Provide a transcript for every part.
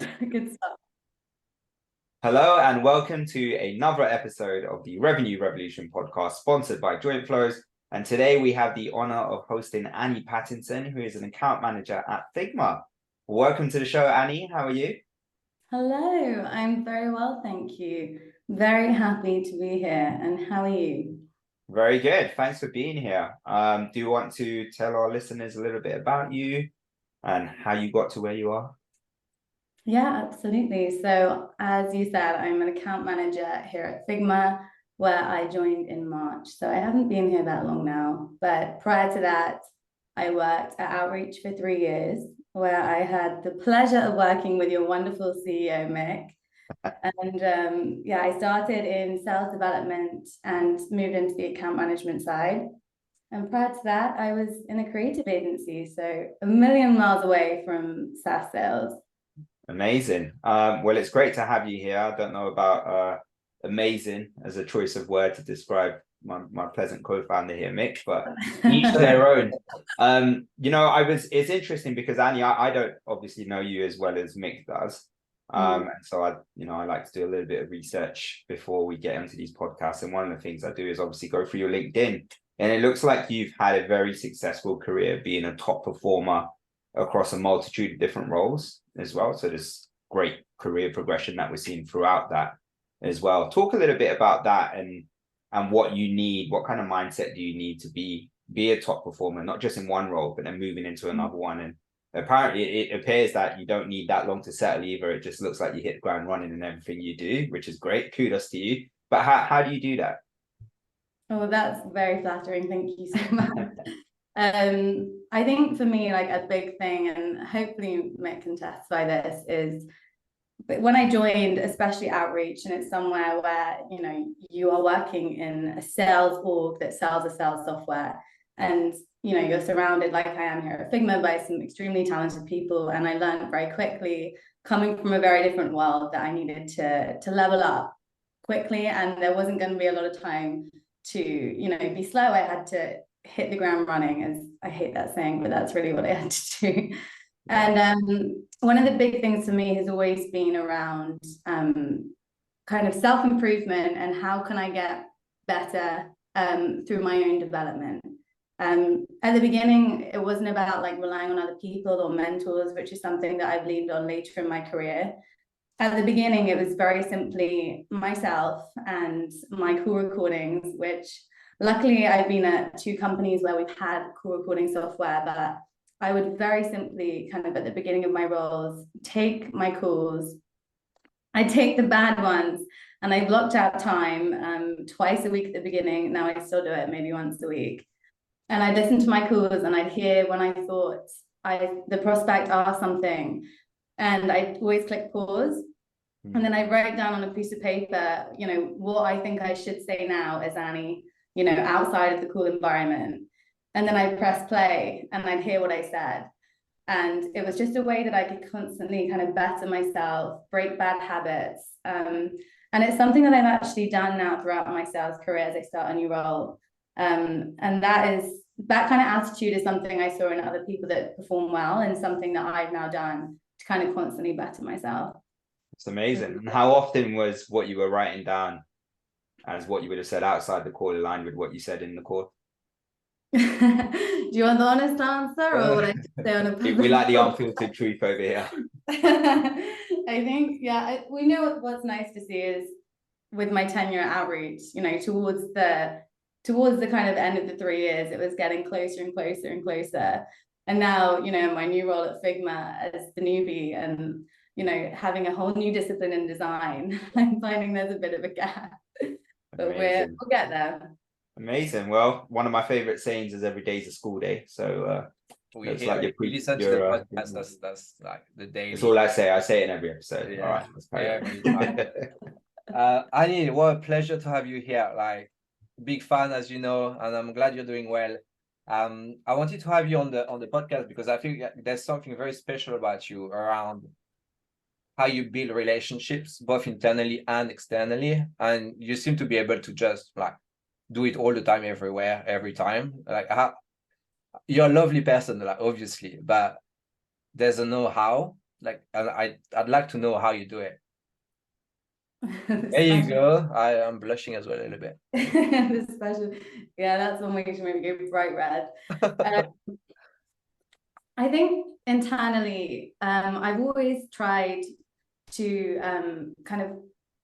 Good stuff. Hello and welcome to another episode of the Revenue Revolution podcast sponsored by Jointflows. And today we have the honor of hosting Annie Pattinson, who is an account manager at Figma. Welcome to the show, Annie. How are you? Hello, I'm very well, thank you. Very happy to be here. And how are you? Very good. Thanks for being here. Do you want to tell our listeners a little bit about you and how you got to where you are? Yeah, absolutely. So, as you said, I'm an account manager here at Figma, where I joined in March. So, I haven't been here that long now. But prior to that, I worked at Outreach for 3 years, where I had the pleasure of working with your wonderful CEO, Mick. And yeah, I started in sales development and moved into the account management side. And prior to that, I was in a creative agency, so a million miles away from SaaS sales. Amazing. Well, it's great to have you here. I don't know about amazing as a choice of word to describe my pleasant co-founder here, Mick, but each to their own. It's interesting because Annie, I don't obviously know you as well as Mick does. And so I like to do a little bit of research before we get into these podcasts. And one of the things I do is obviously go through your LinkedIn. And it looks like you've had a very successful career being a top performer across a multitude of different roles as well. So there's great career progression that we're seeing throughout that as well. Talk a little bit about that and what you need, what kind of mindset do you need to be a top performer, not just in one role, but then moving into another one. And apparently it appears that you don't need that long to settle either. It just looks like you hit the ground running in everything you do, which is great. Kudos to you. But how do you do that? Oh, that's very flattering. Thank you so much. I think for me, like a big thing, and hopefully Mick can testify this, is but when I joined, especially Outreach, and it's somewhere where you are working in a sales org that sells a sales software, and you're surrounded, like I am here at Figma, by some extremely talented people, and I learned very quickly, coming from a very different world, that I needed to level up quickly, and there wasn't going to be a lot of time to be slow. I had to hit the ground running, as I hate that saying, but that's really what I had to do. And one of the big things for me has always been around kind of self-improvement and how can I get better through my own development. At the beginning, it wasn't about like relying on other people or mentors, which is something that I've leaned on later in my career. At the beginning, it was very simply myself and my call recordings, which luckily I've been at 2 companies where we've had call recording software, but I would very simply kind of at the beginning of my roles, take my calls. I take the bad ones and I blocked out time twice a week at the beginning. Now I still do it maybe once a week. And I'd listen to my calls and I'd hear when I thought the prospect asked something, and I'd always click pause. And then I write down on a piece of paper, what I think I should say now as Annie, outside of the call environment. And then I'd press play and I'd hear what I said. And it was just a way that I could constantly kind of better myself, break bad habits. And it's something that I've actually done now throughout my sales career as I start a new role. And that kind of attitude is something I saw in other people that perform well, and something that I've now done to kind of constantly better myself. It's amazing. And how often was what you were writing down as what you would have said outside the call aligned with what you said in the call? Do you want the honest answer, or what I say on a public? We like the unfiltered truth over here. I think, yeah, we know what's nice to see is with my tenure at Outreach, towards the kind of end of the 3 years, it was getting closer and closer and closer. And now, my new role at Figma as the newbie and, having a whole new discipline in design, I'm finding there's a bit of a gap, but we'll get there. Amazing. Well, one of my favorite sayings is every day's a school day. So it's like you listen to the podcast. That's like the daily. That's all I say. I say it in every episode. Yeah. All right. Let's carry on. Annie, what a pleasure to have you here. Like, big fan, as you know, and I'm glad you're doing well. I wanted to have you on the podcast because I think there's something very special about you around how you build relationships, both internally and externally, and you seem to be able to just like do it all the time, everywhere, every time. Like, you're a lovely person, like, obviously, but there's a know-how like, I'd like to know how you do it. The There you special- go. I'm blushing as well a little bit. the special, yeah, that's one way to make me go bright red. I think internally, I've always tried to kind of,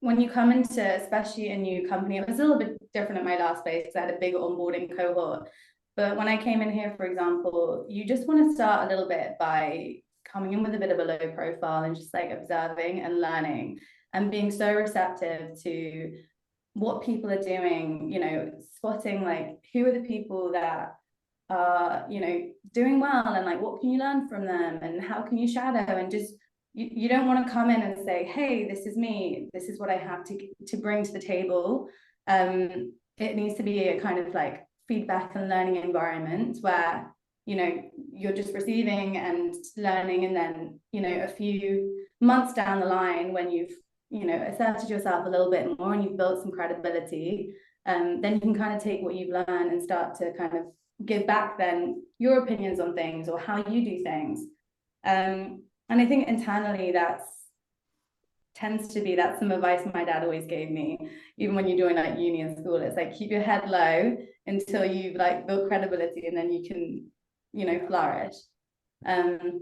when you come into, especially a new company, it was a little bit different at my last place because I had a big onboarding cohort. But when I came in here, for example, you just want to start a little bit by coming in with a bit of a low profile and just like observing and learning and being so receptive to what people are doing, you know, spotting like who are the people that are, you know, doing well and like what can you learn from them and how can you shadow, and just you don't want to come in and say, hey, this is me, this is what I have to bring to the table. It needs to be a kind of like feedback and learning environment where, you know, you're just receiving and learning, and then, you know, a few months down the line when you've, you know, asserted yourself a little bit more and you've built some credibility, then you can kind of take what you've learned and start to kind of give back then your opinions on things or how you do things. And I think internally that's some advice my dad always gave me, even when you join like uni and school. It's like, keep your head low until you've like built credibility, and then you can, you know, flourish. And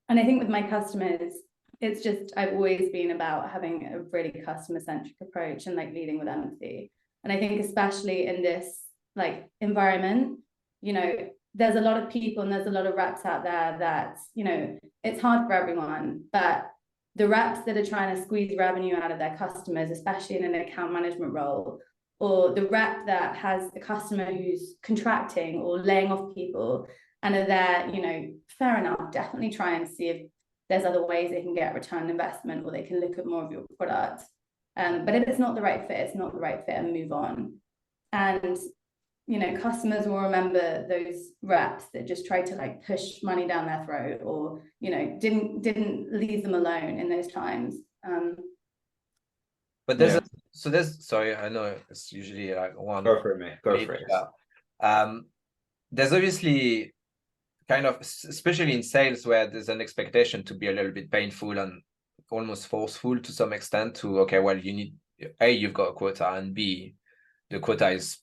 I think with my customers, it's just, I've always been about having a really customer-centric approach and like leading with empathy. And I think especially in this like environment, you know, there's a lot of people and there's a lot of reps out there that, you know, it's hard for everyone, but the reps that are trying to squeeze revenue out of their customers, especially in an account management role, or the rep that has a customer who's contracting or laying off people and are there, you know, fair enough, definitely try and see if there's other ways they can get return on investment, or they can look at more of your product. But if it's not the right fit, it's not the right fit, and move on. And, you know, customers will remember those reps that just tried to like push money down their throat, or, you know, didn't leave them alone in those times. But there's sorry, I know it's usually like one. Go for it, mate. Go for it. There's obviously kind of, especially in sales, where there's an expectation to be a little bit painful and almost forceful to some extent to, okay, well, you need, A, you've got a quota, and B, the quota is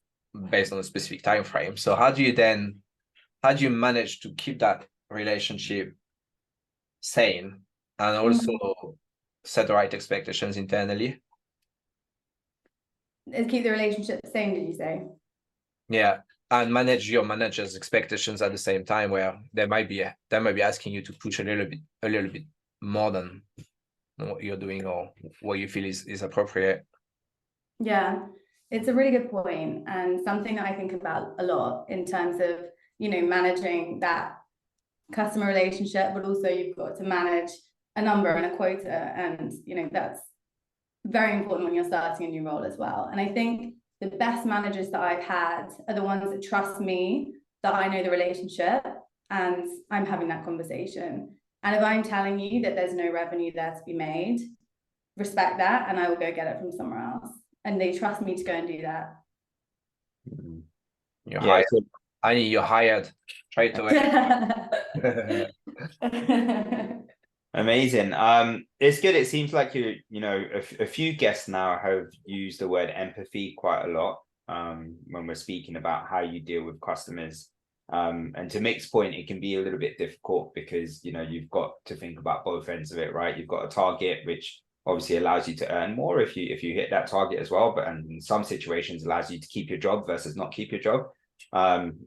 based on a specific time frame. So how do you manage to keep that relationship sane and also set the right expectations internally? Keep the relationship the same, did you say? Yeah, and manage your manager's expectations at the same time, where they might be asking you to push a little bit more than what you're doing or what you feel is appropriate. Yeah, it's a really good point, and something that I think about a lot in terms of, you know, managing that customer relationship, but also you've got to manage a number and a quota, and, you know, that's very important when you're starting a new role as well. And I think the best managers that I've had are the ones that trust me, that I know the relationship and I'm having that conversation. And if I'm telling you that there's no revenue there to be made, respect that, and I will go get it from somewhere else. And they trust me to go and do that. You're hired. You're hired straight away. Amazing. It's good. It seems like you know, a few guests now have used the word empathy quite a lot when we're speaking about how you deal with customers. And to Mick's point, it can be a little bit difficult because, you know, you've got to think about both ends of it, right? You've got a target which obviously allows you to earn more if you hit that target as well, but in some situations allows you to keep your job versus not keep your job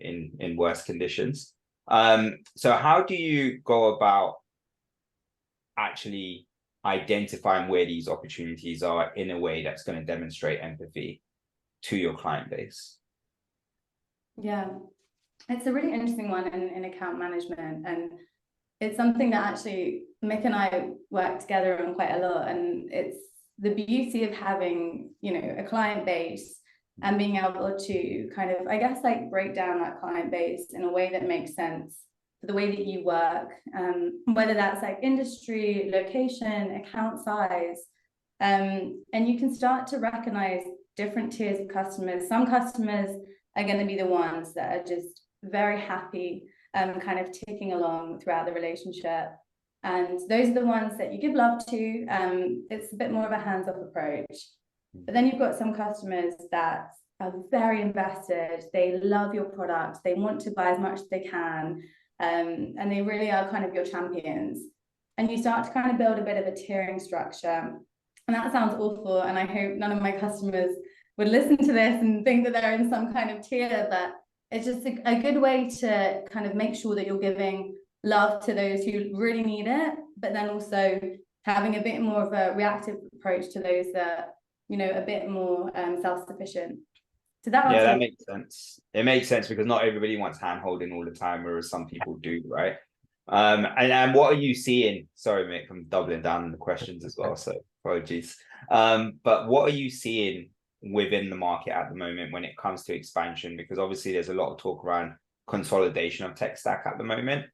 in worse conditions. So how do you go about actually identifying where these opportunities are in a way that's going to demonstrate empathy to your client base? Yeah, it's a really interesting one in account management, and it's something that actually Mick and I work together on quite a lot. And it's the beauty of having, you know, a client base and being able to kind of, I guess, like break down that client base in a way that makes sense for the way that you work, whether that's like industry, location, account size. And you can start to recognize different tiers of customers. Some customers are going to be the ones that are just very happy, kind of ticking along throughout the relationship. And those are the ones that you give love to. It's a bit more of a hands-off approach. But then you've got some customers that are very invested. They love your product. They want to buy as much as they can. And they really are kind of your champions. And you start to kind of build a bit of a tiering structure. And that sounds awful. And I hope none of my customers would listen to this and think that they're in some kind of tier, but it's just a good way to kind of make sure that you're giving love to those who really need it, but then also having a bit more of a reactive approach to those that, you know, a bit more self-sufficient. So that makes sense. It makes sense because not everybody wants hand holding all the time, whereas some people do, right? And what are you seeing? Sorry, Mick, I'm doubling down on the questions as well, so apologies. But what are you seeing within the market at the moment when it comes to expansion? Because obviously there's a lot of talk around consolidation of tech stack at the moment.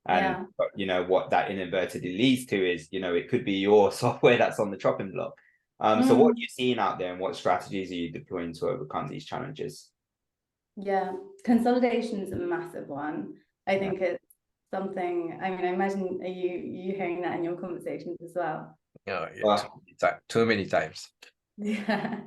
And you know what that inadvertently leads to is, you know, it could be your software that's on the chopping block. So what are you seeing out there and what strategies are you deploying to overcome these challenges? Yeah, consolidation is a massive one. I think it's something, I mean, I imagine you hearing that in your conversations as well? Yeah, too many times. Yeah,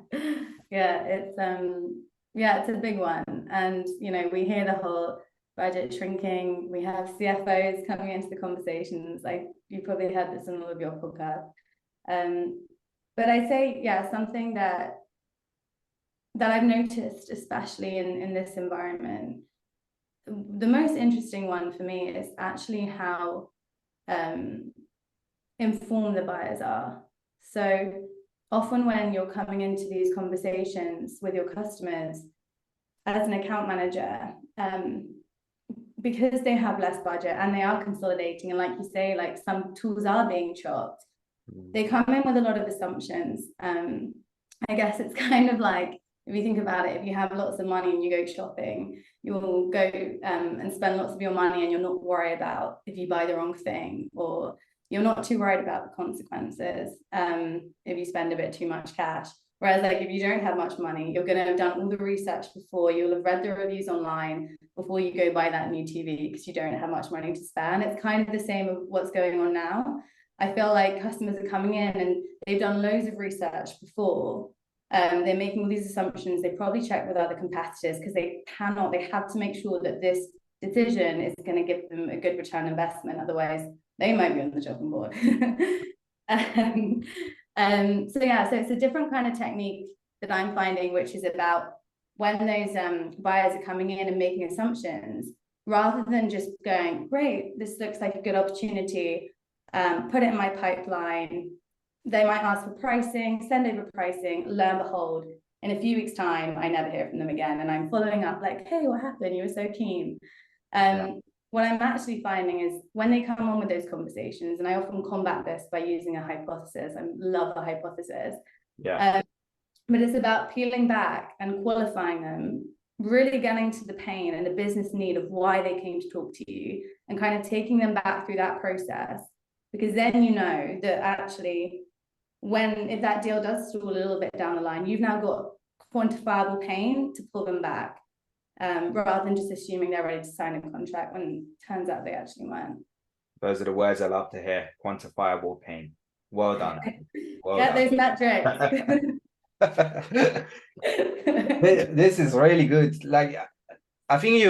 it's a big one. And you know, we hear the whole budget shrinking. We have CFOs coming into the conversations. Like you probably heard this in all of your podcasts. But I'd say, something that I've noticed, especially in this environment, the most interesting one for me is actually how informed the buyers are. So often when you're coming into these conversations with your customers as an account manager, because they have less budget and they are consolidating, and like you say, like some tools are being chopped, they come in with a lot of assumptions. I guess it's kind of like, if you think about it, if you have lots of money and you go shopping, you will go and spend lots of your money and you're not worried about if you buy the wrong thing, or you're not too worried about the consequences if you spend a bit too much cash. Whereas like if you don't have much money, you're going to have done all the research before, you'll have read the reviews online before you go buy that new TV because you don't have much money to spare. And it's kind of the same of what's going on now. I feel like customers are coming in and they've done loads of research before. They're making all these assumptions. They probably check with other competitors because they have to make sure that this decision is going to give them a good return on investment. Otherwise, they might be on the chopping board. So it's a different kind of technique that I'm finding, which is about when those buyers are coming in and making assumptions, rather than just going, great, this looks like a good opportunity, put it in my pipeline. They might ask for pricing, send over pricing, lo and behold, in a few weeks' time, I never hear from them again. And I'm following up like, hey, what happened? You were so keen. What I'm actually finding is when they come on with those conversations, and I often combat this by using a hypothesis. I love the hypothesis. But it's about peeling back and qualifying them, really getting to the pain and the business need of why they came to talk to you, and kind of taking them back through that process. Because then you know that actually, if that deal does stall a little bit down the line, you've now got quantifiable pain to pull them back, rather than just assuming they're ready to sign a contract when it turns out they actually weren't. Those are the words I love to hear. Quantifiable pain. Well done. Get those metrics. This is really good. Like, I think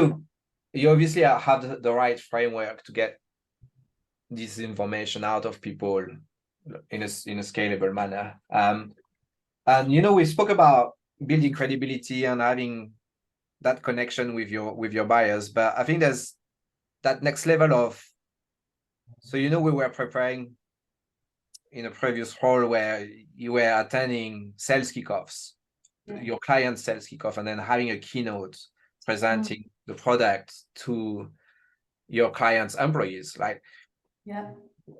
you obviously have the right framework to get this information out of people in a scalable manner. And you know, we spoke about building credibility and having that connection with your buyers, but I think there's that next level of, so you know, we were preparing in a previous role where you were attending sales kickoffs, your client's sales kickoff, and then having a keynote presenting the product to your client's employees. Like,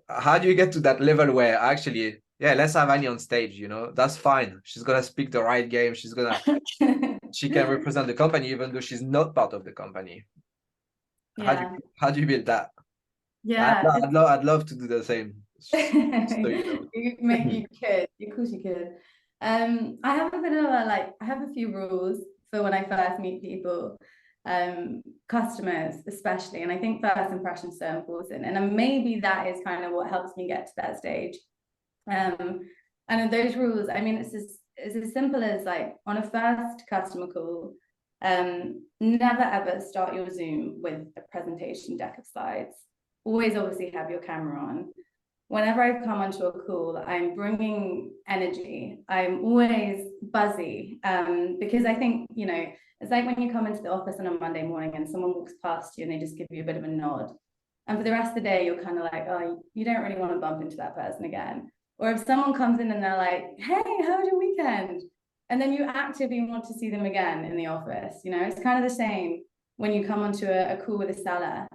how do you get to that level where actually, let's have Annie on stage, you know, that's fine. She's gonna speak the right game. She's gonna she can represent the company even though she's not part of the company. How do you build that? I'd love to do the same. So, you know. You could, of course you could. I have a bit of I have a few rules for when I first meet people. customers especially. And I think first impression is so important. And maybe that is kind of what helps me get to that stage. And in those rules, I mean, it's as simple as like on a first customer call, never ever start your Zoom with a presentation deck of slides. Always obviously have your camera on. Whenever I come onto a call, I'm bringing energy. I'm always buzzy, because I think, you know, it's like when you come into the office on a Monday morning and someone walks past you and they just give you a bit of a nod. And for the rest of the day, you're kind of like, oh, you don't really want to bump into that person again. Or if someone comes in and they're like, hey, how was your weekend? And then you actively want to see them again in the office. You know, it's kind of the same when you come onto a call with a seller.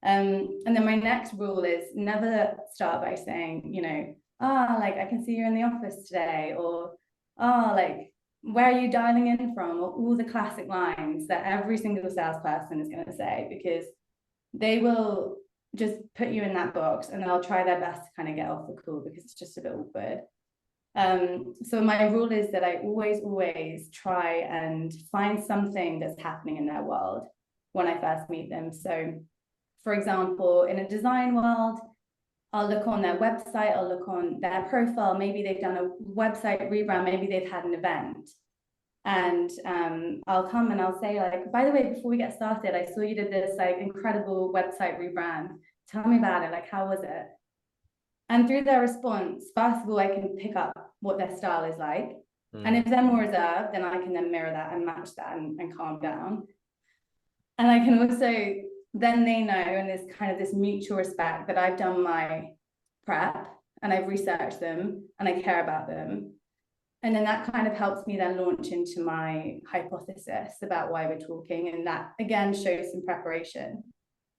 And then my next rule is never start by saying, you know, like I can see you're in the office today, or like where are you dialing in from, or all the classic lines that every single salesperson is going to say, because they will just put you in that box and they'll try their best to kind of get off the call because it's just a bit awkward. So my rule is that I always try and find something that's happening in their world when I first meet them. So for example, in a design world, I'll look on their website, I'll look on their profile, maybe they've done a website rebrand, maybe they've had an event. And I'll come and I'll say like, by the way, before we get started, I saw you did this like incredible website rebrand. Tell me about it, like how was it? And through their response, first of all, I can pick up what their style is like. And if they're more reserved, then I can then mirror that and match that and calm down. And I can also, then they know, and there's kind of this mutual respect that I've done my prep and I've researched them and I care about them. And then that kind of helps me then launch into my hypothesis about why we're talking. And that again shows some preparation.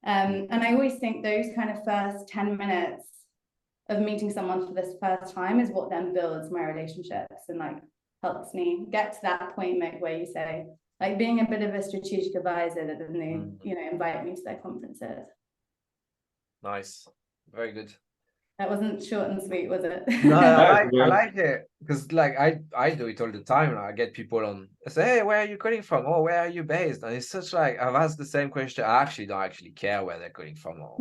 And I always think those kind of first 10 minutes of meeting someone for this first time is what then builds my relationships and like helps me get to that point, Mick, where you say, like being a bit of a strategic advisor that then they, you know, invite me to their conferences. Nice, very good. That wasn't short and sweet, was it? No, I like it because like I do it all the time. I get people on. I say, hey, where are you calling from? Oh, where are you based? And it's such like I've asked the same question. I actually don't actually care where they're calling from. Or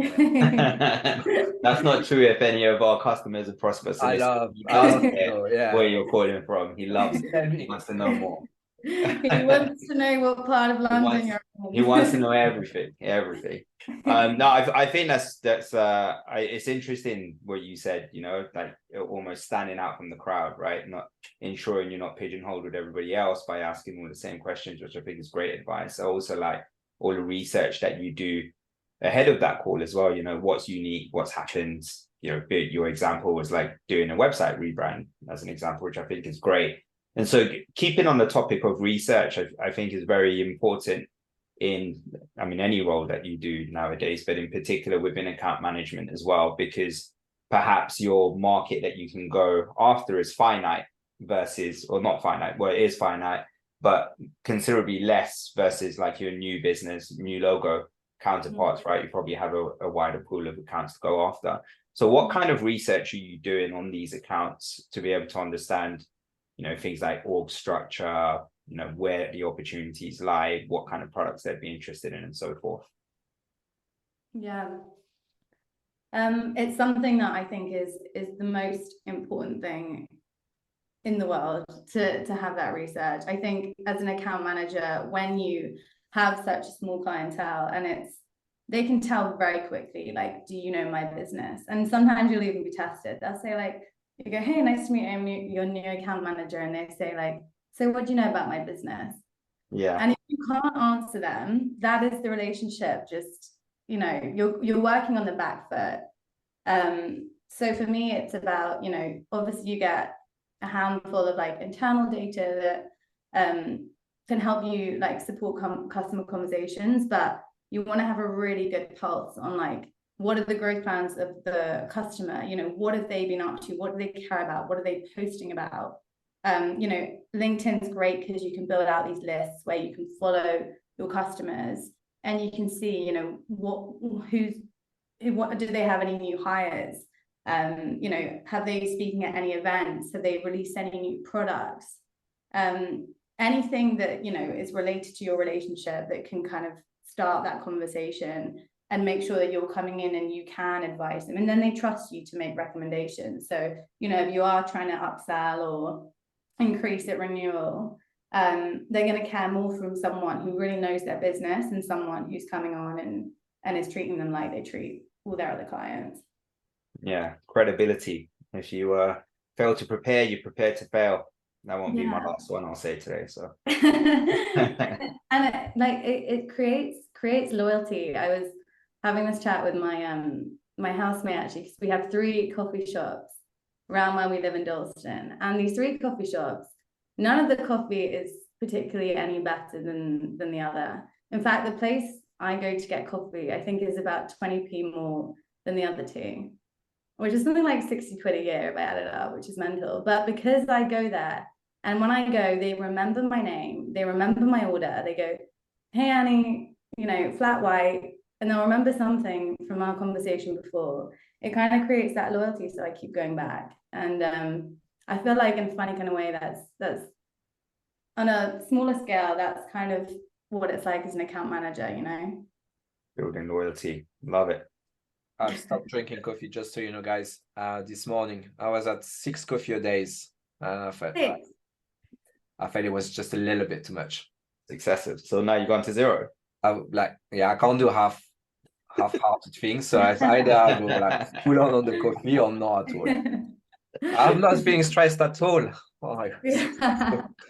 That's not true. If any of our customers and prospects, I love where you're calling from. He loves it. He wants to know more. He wants to know what part of London you're in. He wants to know everything. No, I think that's it's interesting what you said, you know, like almost standing out from the crowd, right? Not ensuring you're not pigeonholed with everybody else by asking all the same questions, which I think is great advice. I also like all the research that you do ahead of that call as well, you know, what's unique, what's happened. You know, your example was like doing a website rebrand as an example, which I think is great. And so keeping on the topic of research, I think is very important in, I mean, any role that you do nowadays, but in particular within account management as well, because perhaps your market that you can go after is finite versus, or not finite, well, it is finite, but considerably less versus like your new business, new logo counterparts, right? You probably have a wider pool of accounts to go after. So what kind of research are you doing on these accounts to be able to understand, you know, things like org structure, you know, where the opportunities lie, what kind of products they'd be interested in, and so forth? Yeah. It's something that I think is the most important thing in the world to have that research. I think as an account manager, when you have such a small clientele and they can tell very quickly, like, do you know my business? And sometimes you'll even be tested. They'll say like, you go, hey, nice to meet you, your new account manager. And they say like, so what do you know about my business? Yeah. And if you can't answer them, that is the relationship. Just, you know, you're working on the back foot. So for me, it's about, you know, obviously you get a handful of like internal data that can help you like support customer conversations, but you want to have a really good pulse on like, what are the growth plans of the customer? You know, what have they been up to? What do they care about? What are they posting about? You know, LinkedIn's great because you can build out these lists where you can follow your customers and you can see, you know, what do they have any new hires? You know, have they speaking at any events? Have they released any new products? anything that, is related to your relationship that can kind of start that conversation and make sure that you're coming in and you can advise them. And then they trust you to make recommendations. So, if you are trying to upsell or increase at renewal, they're going to care more from someone who really knows their business and someone who's coming on and is treating them like they treat all their other clients. Yeah, credibility. If you fail to prepare, you prepare to fail. That won't be my last one I'll say today. So and it creates loyalty. I was having this chat with my housemate actually, because we have 3 coffee shops around where we live in Dalston, and these 3 coffee shops, none of the coffee is particularly any better than the other. In fact, the place I go to get coffee, I think, is about 20p more than the other 2, which is something like 60 quid a year if I add it up, which is mental. But because I go there, and when I go, they remember my name, they remember my order, they go, "Hey Annie, flat white," and they'll remember something from our conversation before. It kind of creates that loyalty, so I keep going back. And I feel like in a funny kind of way, that's on a smaller scale, that's kind of what it's like as an account manager, building loyalty. Love it. I've stopped drinking coffee, just so you know, guys. This morning I was at 6 coffee a days, and I felt it was just a little bit too much. It's excessive. So now you've gone to 0. I can't do half-hearted things. So I either I go like full on the coffee or not at all. I'm not being stressed at all. Oh my God.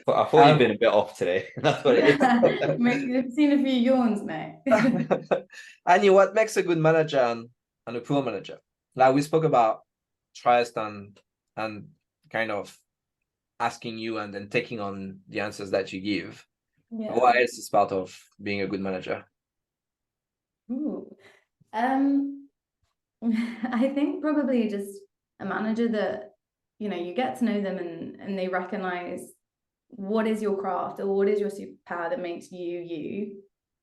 I thought you've been a bit off today. That's what it is. You've seen a few yawns, mate. Annie, what makes a good manager and a poor manager? Like we spoke about trust and kind of asking you and then taking on the answers that you give. Yeah. What else is part of being a good manager? Ooh. I think probably just a manager that, you get to know them and they recognize what is your craft or what is your superpower that makes you,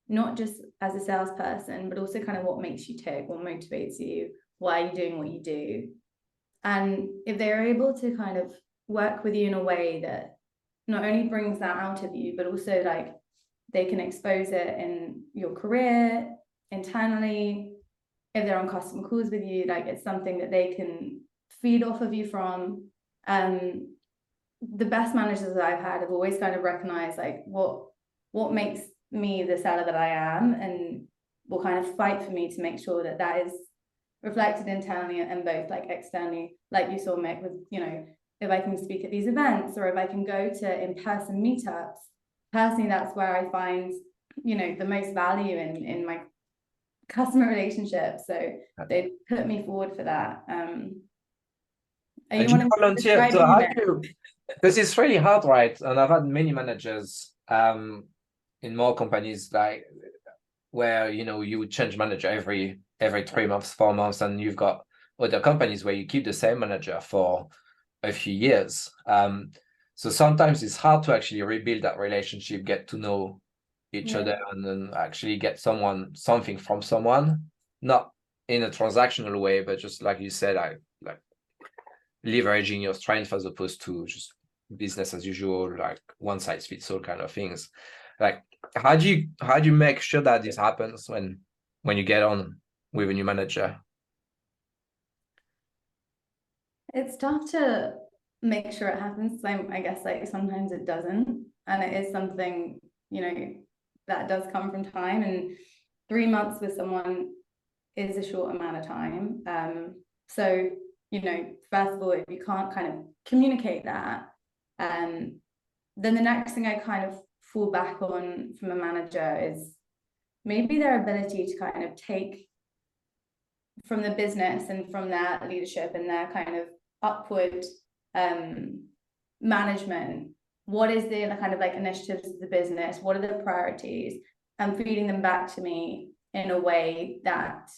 not just as a salesperson, but also kind of what makes you tick, what motivates you, why are you doing what you do. And if they're able to kind of work with you in a way that not only brings that out of you, but also like they can expose it in your career, internally, if they're on customer calls with you, like it's something that they can feed off of you from. The best managers that I've had have always kind of recognized like what makes me the seller that I am, and will kind of fight for me to make sure that that is reflected internally and both like externally, like you saw, Mick, with if I can speak at these events or if I can go to in-person meetups. Personally, that's where I find the most value in my customer relationships. So they put me forward for that. And you volunteer to help you, because it's really hard, right? And I've had many managers in more companies like where you would change manager every 3 months, 4 months, and you've got other companies where you keep the same manager for a few years. So sometimes it's hard to actually rebuild that relationship, get to know each other, and then actually get something from someone, not in a transactional way, but just like you said, like leveraging your strength as opposed to just business as usual, like one size fits all kind of things. Like how do you make sure that this happens when you get on with a new manager? It's tough to make sure it happens. I guess like sometimes it doesn't, and it is something that does come from time, and 3 months with someone is a short amount of time. So first of all, if you can't kind of communicate that, then the next thing I kind of fall back on from a manager is maybe their ability to kind of take from the business and from their leadership and their kind of upward management, what is the kind of like initiatives of the business, what are the priorities, and feeding them back to me in a way that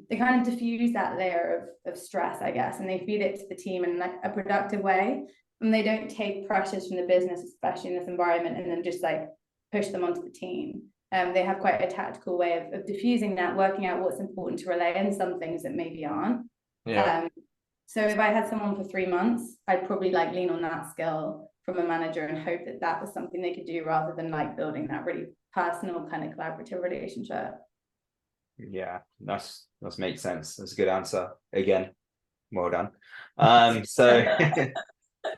they kind of diffuse that layer of stress, I guess, and they feed it to the team in like a productive way, and they don't take pressures from the business, especially in this environment, and then just like push them onto the team. They have quite a tactical way of diffusing that, working out what's important to relay, and some things that maybe aren't. So if I had someone for 3 months, I'd probably like lean on that skill from a manager and hope that that was something they could do rather than like building that really personal kind of collaborative relationship. Yeah, that makes sense. That's a good answer. Again, well done. So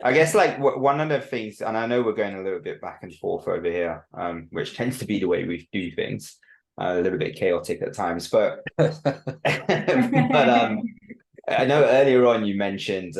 I guess like one of the things, and I know we're going a little bit back and forth over here, which tends to be the way we do things, a little bit chaotic at times, but I know earlier on you mentioned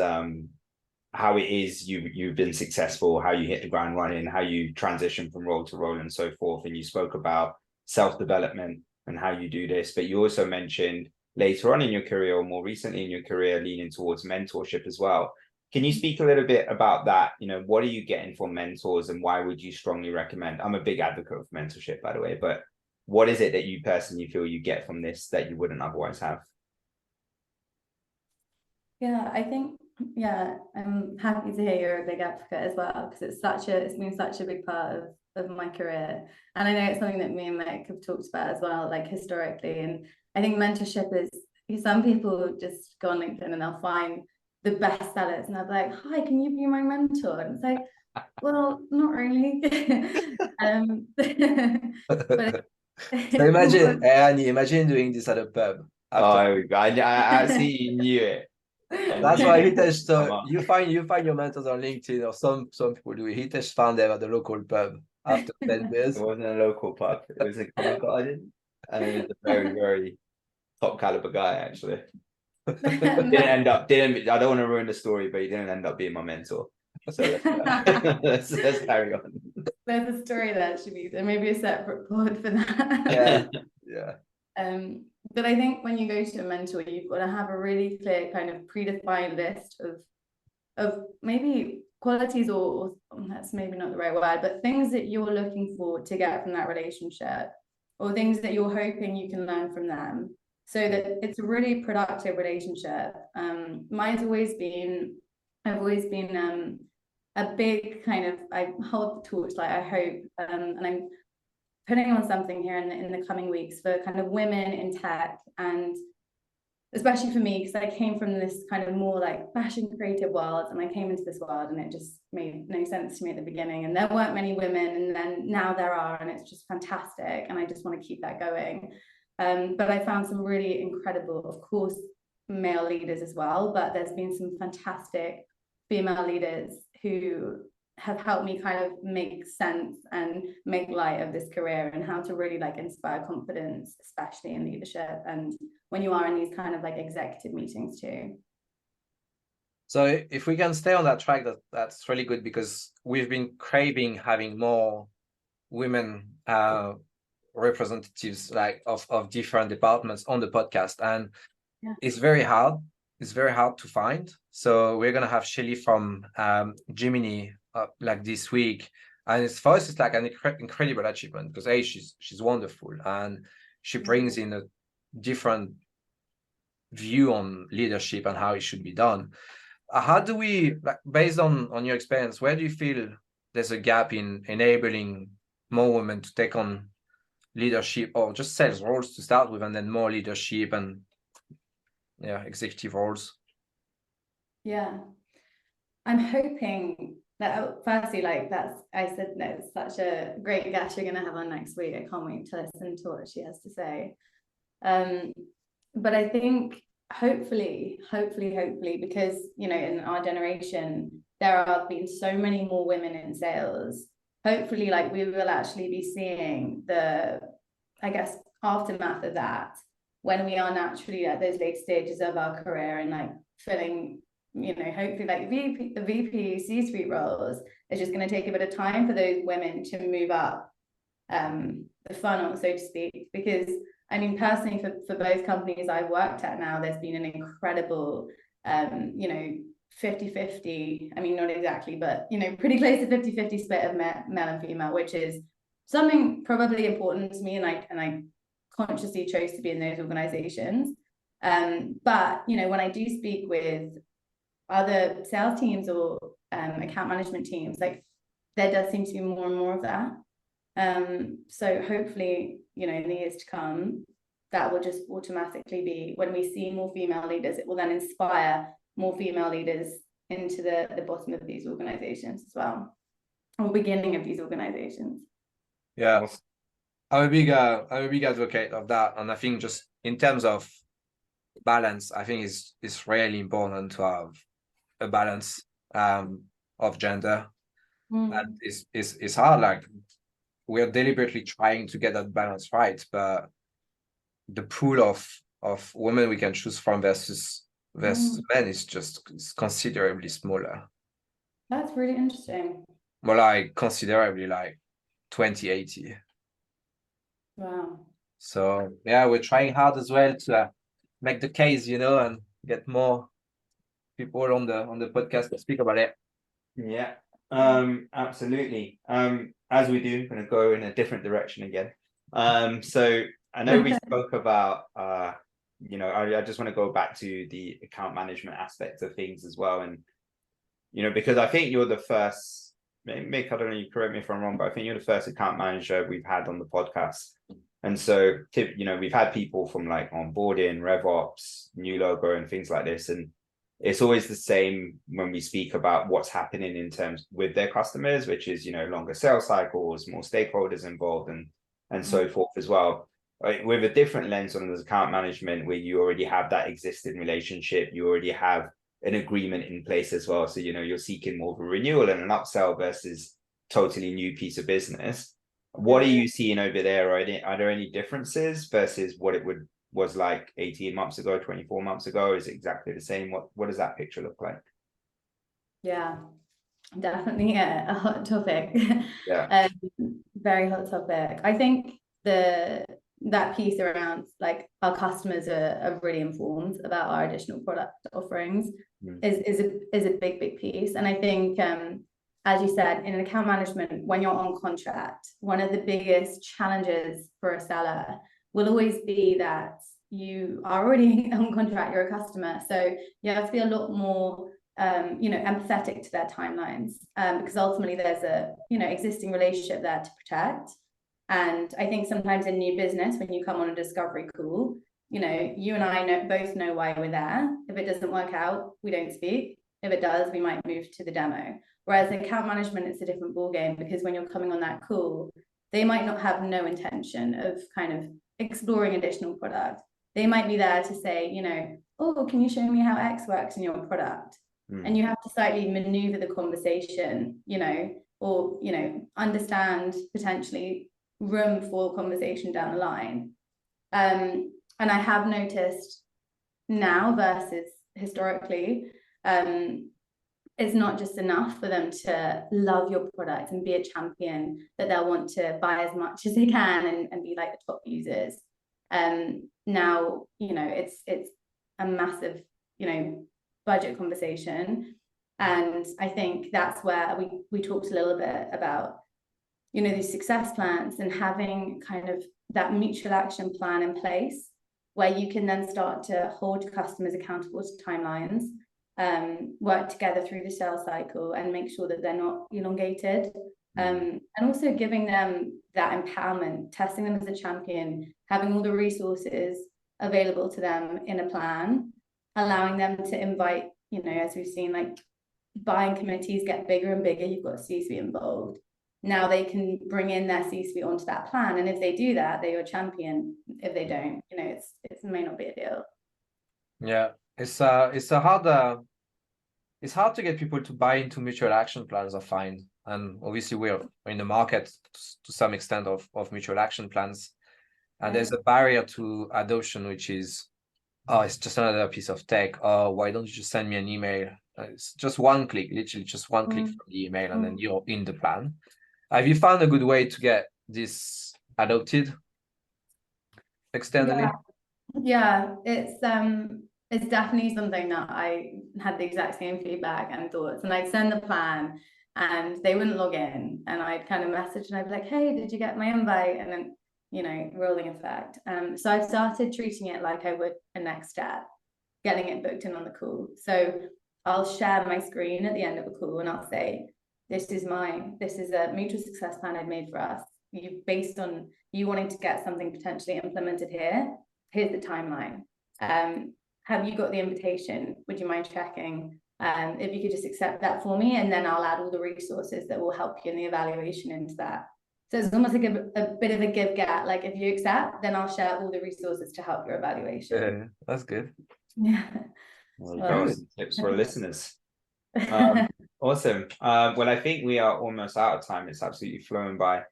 how it is you've been successful, how you hit the ground running, how you transition from role to role and so forth, and you spoke about self-development and how you do this, but you also mentioned later on in your career or more recently in your career leaning towards mentorship as well. Can you speak a little bit about that? You know, what are you getting from mentors and why would you strongly recommend? I'm a big advocate of mentorship, by the way, but what is it that you personally feel you get from this that you wouldn't otherwise have? Yeah, I think, yeah, I'm happy to hear you're a big advocate as well, because it's been such a big part of my career. And I know it's something that me and Mick have talked about as well, like historically. And I think mentorship is, some people just go on LinkedIn and they'll find the best sellers and they'll be like, hi, can you be my mentor? And it's like, well, not really. But So imagine, Annie, imagine doing this at a pub. I actually knew it. That's why Hitesh. So you find your mentors on LinkedIn, or some people do. Hitesh found them at the local pub after 10 beers. It wasn't a local pub. It was a Covent Garden, and it was a very, very top caliber guy actually. Didn't end up. I don't want to ruin the story, but he didn't end up being my mentor. So let's carry on. There's a story there, actually, so maybe a separate pod for that. Yeah. But I think when you go to a mentor, you've got to have a really clear kind of predefined list of maybe qualities or that's maybe not the right word, but things that you're looking for to get from that relationship, or things that you're hoping you can learn from them, so that it's a really productive relationship. I've always been a big kind of, I hold the torch, like I hope, and I'm putting on something here in the coming weeks for kind of women in tech, and especially for me, because I came from this kind of more like fashion creative world, and I came into this world and it just made no sense to me at the beginning, and there weren't many women, and then now there are, and it's just fantastic, and I just want to keep that going. But I found some really incredible, of course, male leaders as well, but there's been some fantastic female leaders who have helped me kind of make sense and make light of this career and how to really like inspire confidence, especially in leadership and when you are in these kind of like executive meetings too. So if we can stay on that track, that's really good, because we've been craving having more women representatives like of different departments on the podcast, and it's very hard. It's very hard to find. So we're gonna have Shelly from Gemini like this week, and it's for us it's like an incredible achievement, because she's wonderful and she brings in a different view on leadership and how it should be done. How do we, like, based on your experience, where do you feel there's a gap in enabling more women to take on leadership or just sales roles to start with, and then more leadership and executive roles? Yeah, I'm hoping that, firstly, like I said, no, it's such a great guest you're going to have on next week. I can't wait to listen to what she has to say. But I think hopefully, because, you know, in our generation, there have been so many more women in sales. Hopefully, like, we will actually be seeing the, I guess, aftermath of that when we are naturally at those late stages of our career and like filling, you know, hopefully like the VP C-suite roles. It's just going to take a bit of time for those women to move up the funnel, so to speak, because I mean, personally, for both companies I've worked at now, there's been an incredible, you know, 50-50, I mean, not exactly, but, you know, pretty close to 50-50 split of male and female, which is something probably important to me, and I consciously chose to be in those organizations. But, you know, when I do speak with other sales teams or account management teams, like, there does seem to be more and more of that. So hopefully, you know, in the years to come, that will just automatically be, when we see more female leaders, it will then inspire more female leaders into the bottom of these organizations as well, or beginning of these organizations. Yeah, I'm a big advocate of that, and I think just in terms of balance, I think it's really important to have a balance of gender, and it's hard. Like, we're deliberately trying to get that balance right, but the pool of women we can choose from versus men is considerably smaller. That's really interesting. More like considerably, like 20/80. Wow. So yeah, we're trying hard as well to make the case, and get more people on the podcast to speak about it. Yeah, absolutely. As we do, going to go in a different direction again. So I know we spoke about, I just want to go back to the account management aspect of things as well. And, because I think you're the first, Mick, I don't know, you correct me if I'm wrong, but I think you're the first account manager we've had on the podcast. And so, we've had people from like onboarding, RevOps, new logo and things like this. And it's always the same when we speak about what's happening in terms with their customers, which is, longer sales cycles, more stakeholders involved and so forth as well. Right? With a different lens on this account management, where you already have that existing relationship, you already have an agreement in place as well. So, you're seeking more of a renewal and an upsell versus totally new piece of business. What are you seeing over there? Are there any differences versus what it was like 18 months ago, 24 months ago? Is it exactly the same? What does that picture look like? Yeah, definitely a hot topic. Yeah. Very hot topic. I think that piece around like our customers are really informed about our additional product offerings is a big piece. And I think as you said, in account management, when you're on contract, one of the biggest challenges for a seller will always be that you are already on contract, you're a customer. So you have to be a lot more, empathetic to their timelines, because ultimately there's a, existing relationship there to protect. And I think sometimes in new business, when you come on a discovery call, you and I both know why we're there. If it doesn't work out, we don't speak. If it does, we might move to the demo. Whereas in account management, it's a different ballgame, because when you're coming on that call, they might not have no intention of kind of exploring additional product. They might be there to say, oh, can you show me how X works in your product? And you have to slightly maneuver the conversation, or, understand potentially room for conversation down the line. And I have noticed now versus historically, it's not just enough for them to love your product and be a champion, that they'll want to buy as much as they can and be like the top users. Now, it's a massive, budget conversation. And I think that's where we talked a little bit about, these success plans and having kind of that mutual action plan in place, where you can then start to hold customers accountable to timelines, work together through the sales cycle and make sure that they're not elongated. And also giving them that empowerment, testing them as a champion, having all the resources available to them in a plan, allowing them to invite, as we've seen, like buying committees get bigger and bigger, you've got C-suite involved. Now they can bring in their C-suite onto that plan. And if they do that, they're your champion. If they don't, it may not be a deal. Yeah, it's hard to get people to buy into mutual action plans, I find. And obviously we're in the market to some extent of mutual action plans. And there's a barrier to adoption, which is, oh, it's just another piece of tech. Oh, why don't you just send me an email? It's just one click, literally just one click from the email, and then you're in the plan. Have you found a good way to get this adopted externally? Yeah, it's definitely something that I had the exact same feedback and thoughts. And I'd send the plan and they wouldn't log in. And I'd kind of message and I'd be like, hey, did you get my invite? And then, rolling effect. So I started treating it like I would a next step, getting it booked in on the call. So I'll share my screen at the end of a call and I'll say, this is a mutual success plan I've made for us. Based on you wanting to get something potentially implemented here, here's the timeline. have you got the invitation? Would you mind checking? If you could just accept that for me, and then I'll add all the resources that will help you in the evaluation into that. So it's almost like a bit of a give-get. Like if you accept, then I'll share all the resources to help your evaluation. Yeah, that's good. Yeah. There you go, some tips for listeners. Awesome. Well, I think we are almost out of time. It's absolutely flown by.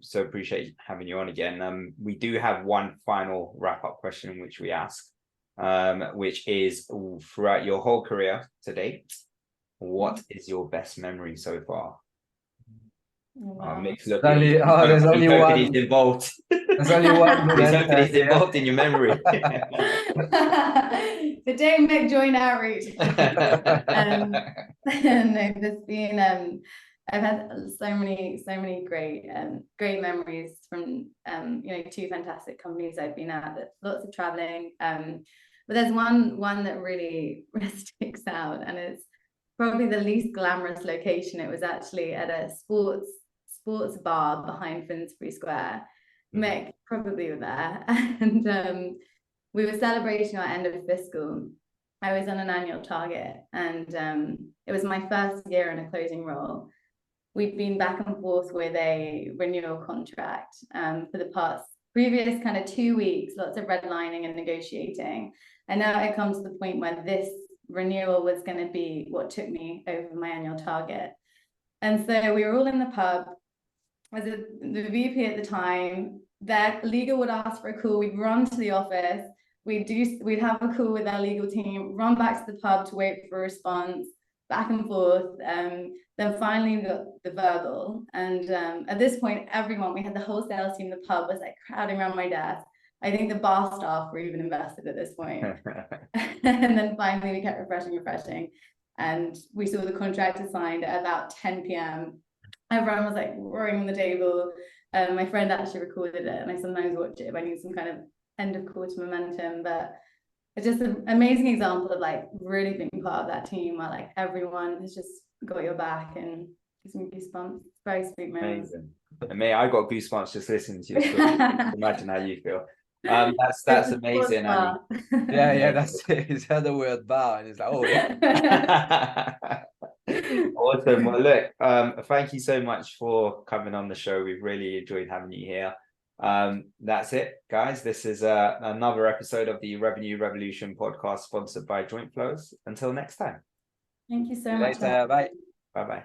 So appreciate having you on again. We do have one final wrap-up question which we ask, which is, throughout your whole career to date, what is your best memory so far? Wow. There's only one. He's involved. There's only one good answer. He's involved in your memory. The day Mick joined Outreach. No, there's been I've had so many great memories from two fantastic companies I've been at. Lots of traveling. But there's one that really sticks out, and it's probably the least glamorous location. It was actually at a sports bar behind Finsbury Square. Mick probably were there, and we were celebrating our end of fiscal. I was on an annual target, and it was my first year in a closing role. We'd been back and forth with a renewal contract for the previous kind of 2 weeks, lots of redlining and negotiating. And now it comes to the point where this renewal was going to be what took me over my annual target. And so we were all in the pub. As the VP at the time, their legal would ask for a call. We'd run to the office. We'd have a call with our legal team, run back to the pub to wait for a response, back and forth. Then finally we got the verbal. And at this point, we had the whole sales team, the pub was like crowding around my desk. I think the bar staff were even invested at this point. And then finally we kept refreshing. And we saw the contract signed at about 10 p.m. Everyone was like roaring on the table. My friend actually recorded it, and I sometimes watch it if I need some kind of end of quarter momentum. But it's just an amazing example of like really being part of that team where like everyone has just got your back, and gives me goosebumps. It's very sweet moment. Amazing. And me, I got goosebumps just listening to your story. Imagine how you feel. That's amazing. Yeah, that's it. He's heard the word bar and he's like, oh yeah. Awesome. Well, look, thank you so much for coming on the show. We've really enjoyed having you here. That's it, guys. This is another episode of the Revenue Revolution podcast, sponsored by Jointflows. Until next time. Thank you so much. Later. Bye. Bye-bye.